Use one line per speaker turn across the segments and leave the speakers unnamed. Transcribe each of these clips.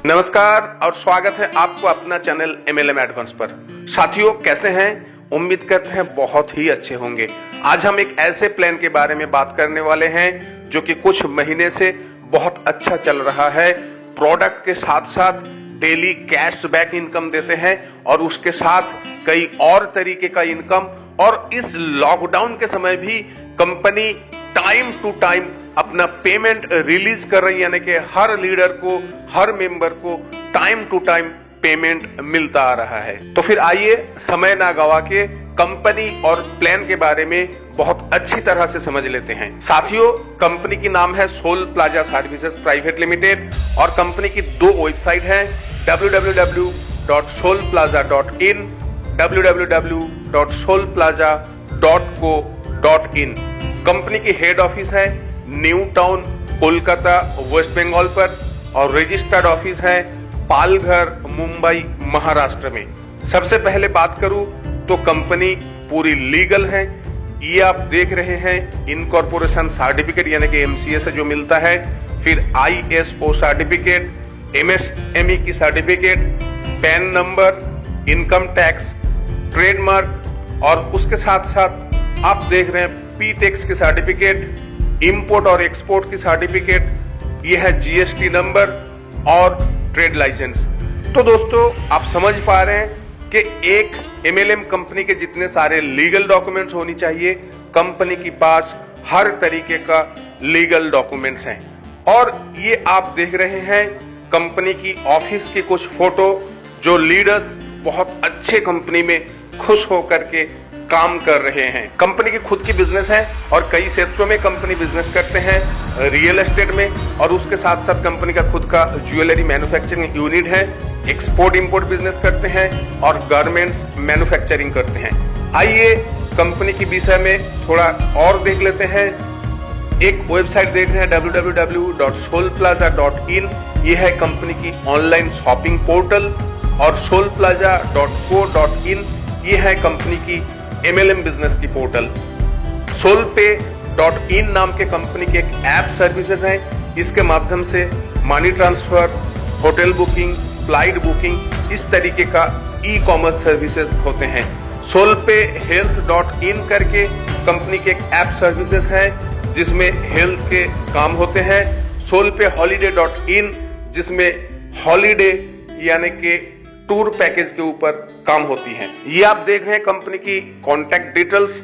नमस्कार और स्वागत है आपको अपना चैनल MLM एडवांस पर। साथियों, कैसे हैं? उम्मीद करते हैं बहुत ही अच्छे होंगे। आज हम एक ऐसे प्लान के बारे में बात करने वाले हैं जो कि कुछ महीने से बहुत अच्छा चल रहा है। प्रोडक्ट के साथ साथ डेली कैशबैक इनकम देते हैं और उसके साथ कई और तरीके का इनकम, और इस लॉकडाउन के समय भी कंपनी टाइम टू टाइम अपना पेमेंट रिलीज कर रही है, यानी कि हर लीडर को, हर मेंबर को टाइम टू टाइम पेमेंट मिलता आ रहा है। तो फिर आइए समय ना गवा के कंपनी और प्लान के बारे में बहुत अच्छी तरह से समझ लेते हैं। साथियों, कंपनी की नाम है Sol Plaza services private limited और कंपनी की दो वेबसाइट हैं, www.solplaza.in, www.solplaza.co.in। कंपनी की हेड ऑफिस है न्यू टाउन, कोलकाता, वेस्ट बंगाल पर, और रजिस्टर्ड ऑफिस है पालघर, मुंबई, महाराष्ट्र में। सबसे पहले बात करूं तो कंपनी पूरी लीगल है। ये आप देख रहे हैं इनकॉर्पोरेशन सर्टिफिकेट यानी कि MCA से जो मिलता है, फिर ISO सर्टिफिकेट, MSME की certificate, pan number, income tax, trademark, और उसके साथ साथ आप देख रहे हैं PTEX की सर्टिफिकेट, इंपोर्ट और एक्सपोर्ट की सर्टिफिकेट, यह है GST नंबर और ट्रेड लाइसेंस। तो दोस्तों, आप समझ पा रहे हैं कि एक MLM कंपनी के जितने सारे लीगल डॉक्यूमेंट्स होनी चाहिए, कंपनी के पास हर तरीके का लीगल डॉक्यूमेंट्स हैं। और ये आप देख रहे हैं कंपनी की ऑफिस की कुछ फोटो, जो लीडर्स बहुत अच्छे कंपनी में खुश होकर के काम कर रहे हैं। कंपनी की खुद की बिजनेस है और कई क्षेत्रों में कंपनी बिजनेस करते हैं, रियल एस्टेट में, और उसके साथ साथ कंपनी का खुद का ज्वेलरी मैन्युफैक्चरिंग यूनिट है, एक्सपोर्ट इंपोर्ट बिजनेस करते हैं और गारमेंट्स मैन्युफैक्चरिंग करते हैं। आइए कंपनी के विषय में थोड़ा और देख लेते हैं। एक वेबसाइट देख रहे हैं www.solplaza.in, यह है कंपनी की ऑनलाइन शॉपिंग पोर्टल, और solplaza.co.in यह है कंपनी की MLM बिजनेस की पोर्टल। solpay.in नाम के कंपनी के एक ऐप सर्विसेज हैं। इसके माध्यम से money transfer, hotel booking, flight booking, इस तरीके का ई-कॉमर्स सर्विसेज होते हैं। solpayhealth.in करके कंपनी के एक ऐप सर्विसेज हैं जिसमें हेल्थ के काम होते हैं। solpayholiday.in जिसमें हॉलीडे यानी कि टूर पैकेज के ऊपर काम होती है। ये आप देख रहे हैं कंपनी की contact details,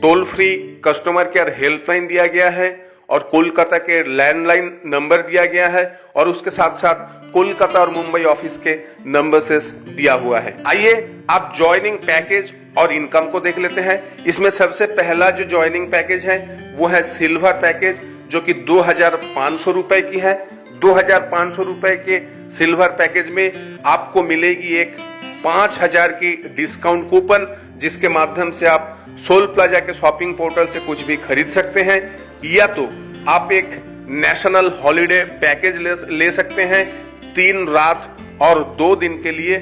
toll free customer care helpline दिया गया है और कोलकाता के लैंडलाइन नंबर दिया गया है, और उसके साथ साथ कोलकाता और मुंबई ऑफिस के नंबर से दिया हुआ है। आइए आप ज्वाइनिंग पैकेज और इनकम को देख लेते हैं। इसमें सबसे पहला जो ज्वाइनिंग पैकेज है वो है सिल्वर पैकेज, जो कि 2500 रुपए की है। 2500 रुपए के सिल्वर पैकेज में आपको मिलेगी एक 5000 की डिस्काउंट कूपन, जिसके माध्यम से आप सोल प्लाजा के शॉपिंग पोर्टल से कुछ भी खरीद सकते हैं, या तो आप एक नेशनल हॉलिडे पैकेज ले सकते हैं 3 रात और 2 दिन के लिए,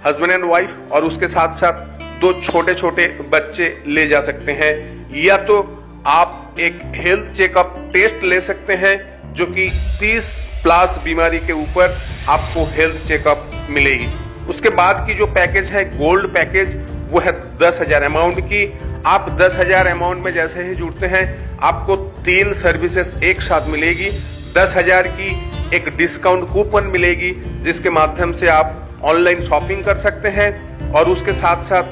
हस्बैंड एंड वाइफ, और उसके साथ साथ 2 छोटे छोटे बच्चे ले जा सकते हैं, या तो आप एक हेल्थ चेकअप टेस्ट ले सकते हैं जो कि 30+ बीमारी के ऊपर आपको हेल्थ चेकअप मिलेगी। उसके बाद की जो पैकेज है गोल्ड पैकेज, वो है 10,000 अमाउंट की। आप 10,000 अमाउंट में जैसे ही जुड़ते हैं आपको 3 सर्विसेज एक साथ मिलेगी। 10,000 की एक डिस्काउंट कूपन मिलेगी जिसके माध्यम से आप ऑनलाइन शॉपिंग कर सकते हैं, और उसके साथ साथ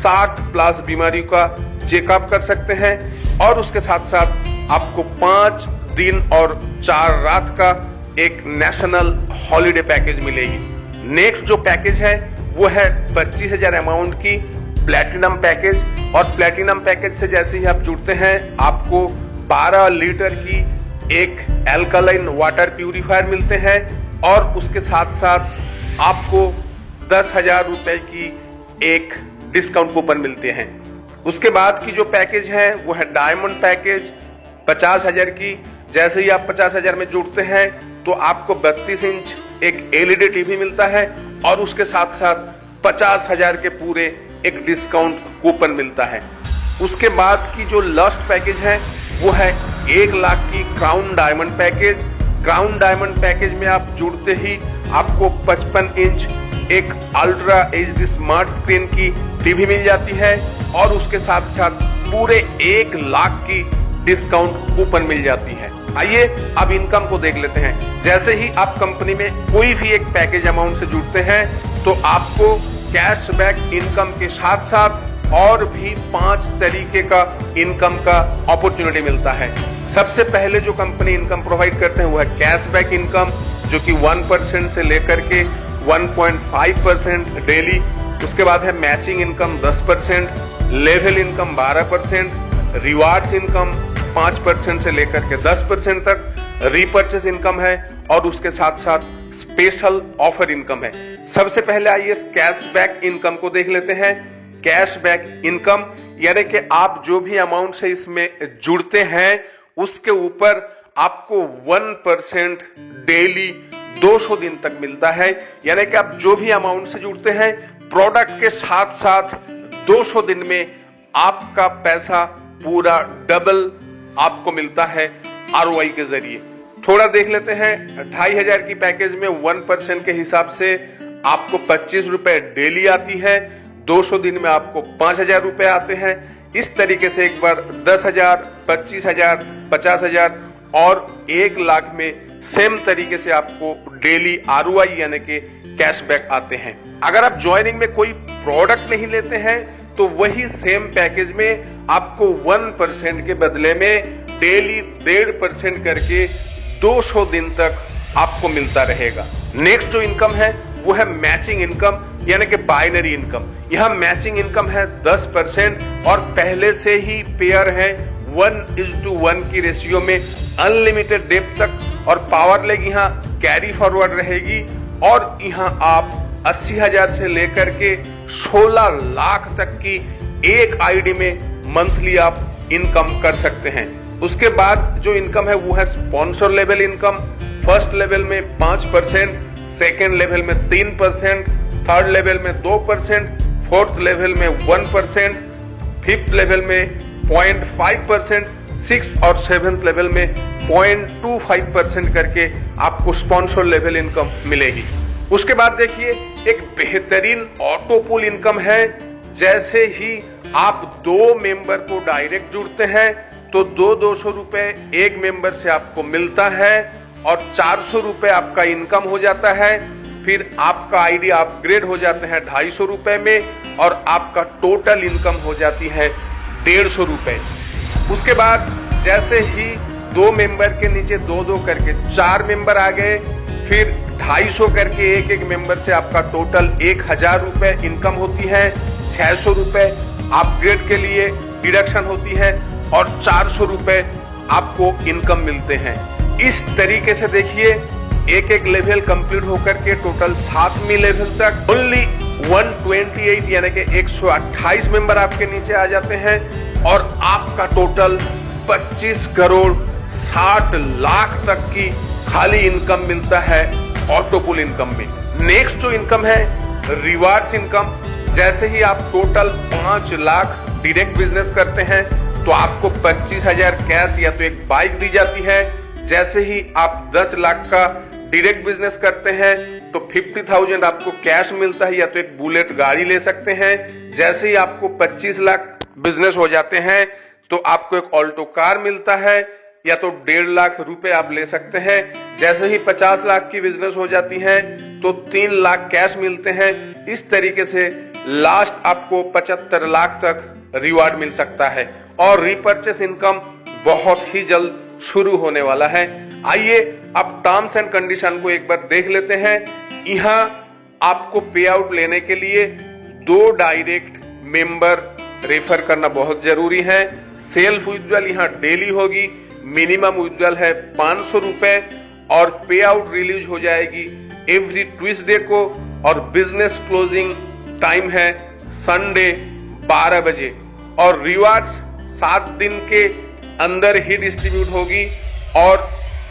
60+ बीमारी का चेकअप कर सकते हैं, और उसके साथ साथ आपको 5 दिन और 4 रात का एक नेशनल हॉलिडे पैकेज मिलेगी। नेक्स्ट जो पैकेज है वो है 25,000 अमाउंट की प्लैटिनम पैकेज, और प्लैटिनम पैकेज से जैसे ही आप जुड़ते हैं आपको 12 लीटर की एक एल्कालाइन वाटर प्यूरिफायर मिलते हैं, और उसके साथ साथ आपको 10,000 रुपए की एक डिस्काउंट कूपन मिलते हैं। उसके बाद की जो पैकेज है वो है डायमंड पैकेज 50,000 की। जैसे ही आप 50,000 में जुड़ते हैं तो आपको 32 इंच एक LED टीवी मिलता है, और उसके साथ साथ 50,000 के पूरे एक डिस्काउंट कूपन मिलता है। उसके बाद की जो लास्ट पैकेज है वो है 1 लाख की crown diamond package, crown diamond package में आप जुड़ते ही आपको 55 इंच एक अल्ट्रा एचडी स्मार्ट स्क्रीन की टीवी मिल जाती है और उसके साथ साथ पूरे 1 लाख की डिस्काउंट कूपन मिल जाती है। आइए अब इनकम को देख लेते हैं। जैसे ही आप कंपनी में कोई भी एक पैकेज अमाउंट से जुड़ते हैं तो आपको कैशबैक इनकम के साथ साथ और भी 5 तरीके का इनकम का अपॉर्चुनिटी मिलता है। सबसे पहले जो कंपनी इनकम प्रोवाइड करते हैं वो है कैशबैक इनकम, जो कि 1% से लेकर के 1.5% डेली। उसके बाद है matching income 10%, level income 12%, rewards income 5% से लेकर के 10% तक, रीपर्चेस इनकम है और उसके साथ साथ स्पेशल ऑफर इनकम है। सबसे पहले आइए कैशबैक इनकम को देख लेते हैं। कैशबैक इनकम यानी कि आप जो भी अमाउंट से इसमें जुड़ते हैं उसके ऊपर आपको 1% डेली 200 दिन तक मिलता है। यानी कि आप जो भी अमाउंट से जुड़ते हैं प्रोडक्ट के साथ साथ 200 दिन में आपका पैसा पूरा डबल आपको मिलता है आरओआई के जरिए। थोड़ा देख लेते हैं। 2500 की पैकेज में 1% के हिसाब से आपको 25 रुपए डेली आती है, 200 दिन में आपको 5000 रुपए आते हैं। इस तरीके से एक बार 10,000, 25,000, 50,000 और 1 लाख में सेम तरीके से आपको डेली आरओआई यानी कि कैशबैक आते हैं। अगर आप ज्वाइनिंग में कोई प्रोडक्ट नहीं लेते हैं तो वही सेम पैकेज में आपको 1% के बदले में डेली 1.5% करके 200 दिन तक आपको मिलता रहेगा। नेक्स्ट जो इनकम है वो है मैचिंग इनकम यानी कि बाइनरी इनकम। यहां मैचिंग इनकम है 10% और पहले से ही पेयर है 1:1 की रेशियो में अनलिमिटेड डेप्थ तक और पावर लेग यहां कैरी फॉरवर्ड रहेगी और यहां आप 80,000 से लेकर के 16 लाख तक की एक आईडी में मंथली आप इनकम कर सकते हैं। उसके बाद जो इनकम है वो है sponsor level income. First level में 5%, सेकेंड लेवल में 3%, थर्ड लेवल में 2%, फोर्थ लेवल में 1%, फिफ्थ लेवल में 0.5%, सिक्स्थ और सेवेंथ लेवल में 0.25% करके आपको स्पॉन्सर लेवल इनकम मिलेगी। उसके बाद देखिए एक बेहतरीन ऑटो पुल इनकम है। जैसे ही आप 2 मेंबर को डायरेक्ट जुड़ते हैं तो 200 रुपए एक मेंबर से आपको मिलता है और 400 रुपए आपका इनकम हो जाता है। फिर आपका आईडी अपग्रेड हो जाते हैं 250 रुपए में और आपका टोटल इनकम हो जाती है 150 रुपए। उसके बाद जैसे ही 2 मेंबर के नीचे 2-2 करके 4 मेंबर आ गए, फिर 250 करके एक मेंबर से आपका टोटल 1000 रुपए इनकम होती है। 600 रुपए अपग्रेड के लिए डिडक्शन होती है और 400 रुपए आपको इनकम मिलते हैं। इस तरीके से देखिए एक लेवल कंप्लीट होकर के टोटल 7वीं लेवल तक ओनली 128 यानी कि 128 मेंबर आपके नीचे आ जाते हैं और आपका टोटल 25 करोड़ 60 लाख तक की खाली इनकम मिलता है ऑटो पुल इनकम में। नेक्स्ट जो इनकम है रिवार्ड्स इनकम। जैसे ही आप टोटल 5 लाख डायरेक्ट बिजनेस करते हैं तो आपको 25,000 कैश या तो एक बाइक दी जाती है। जैसे ही आप 10 लाख का डायरेक्ट बिजनेस करते हैं तो 50,000 आपको कैश मिलता है या तो एक बुलेट गाड़ी ले सकते हैं। जैसे ही आपको 25 लाख बिजनेस हो जाते हैं तो आपको एक ऑल्टो कार मिलता है या तो 1.5 लाख रुपए आप ले सकते हैं। जैसे ही 50 लाख की बिजनेस हो जाती है तो 3 लाख कैश मिलते हैं। इस तरीके से लास्ट आपको 75 लाख तक रिवार्ड मिल सकता है और रीपर्चेस इनकम बहुत ही जल्द शुरू होने वाला है। आइए अब टर्म्स एंड कंडीशन को एक बार देख लेते हैं। यहां आपको पे आउट लेने के लिए 2 डायरेक्ट मेंबर रेफर करना बहुत जरूरी है। सेल्फ विड्रॉल यहां डेली होगी, मिनिमम विड्रॉल है 500 रुपए और पे आउट रिलीज हो जाएगी एवरी ट्यूसडे को और बिजनेस क्लोजिंग टाइम है संडे 12 बजे और रिवार्ड्स 7 दिन के अंदर ही डिस्ट्रीब्यूट होगी और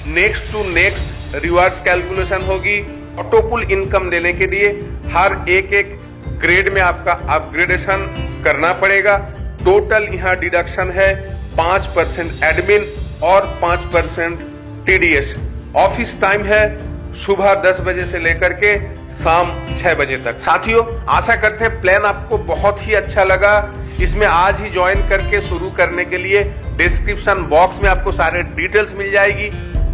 next to next rewards calculation होगी। ऑटो पुल इनकम लेने के लिए हर एक ग्रेड में आपका अपग्रेडेशन करना पड़ेगा। टोटल यहाँ डिडक्शन है 5% एडमिन और 5% टीडीएस। ऑफिस टाइम है सुबह 10 बजे से लेकर के शाम 6 बजे तक। साथियों, आशा करते हैं प्लान आपको बहुत ही अच्छा लगा। इसमें आज ही ज्वाइन करके शुरू करने के लिए डिस्क्रिप्शन बॉक्स में आपको सारे डिटेल्स मिल जाएगी,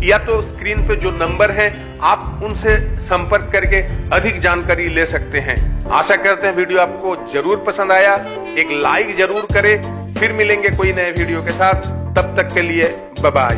या तो स्क्रीन पे जो नंबर है आप उनसे संपर्क करके अधिक जानकारी ले सकते हैं। आशा करते हैं वीडियो आपको जरूर पसंद आया, एक लाइक जरूर करें। फिर मिलेंगे कोई नए वीडियो के साथ, तब तक के लिए बाय बाय।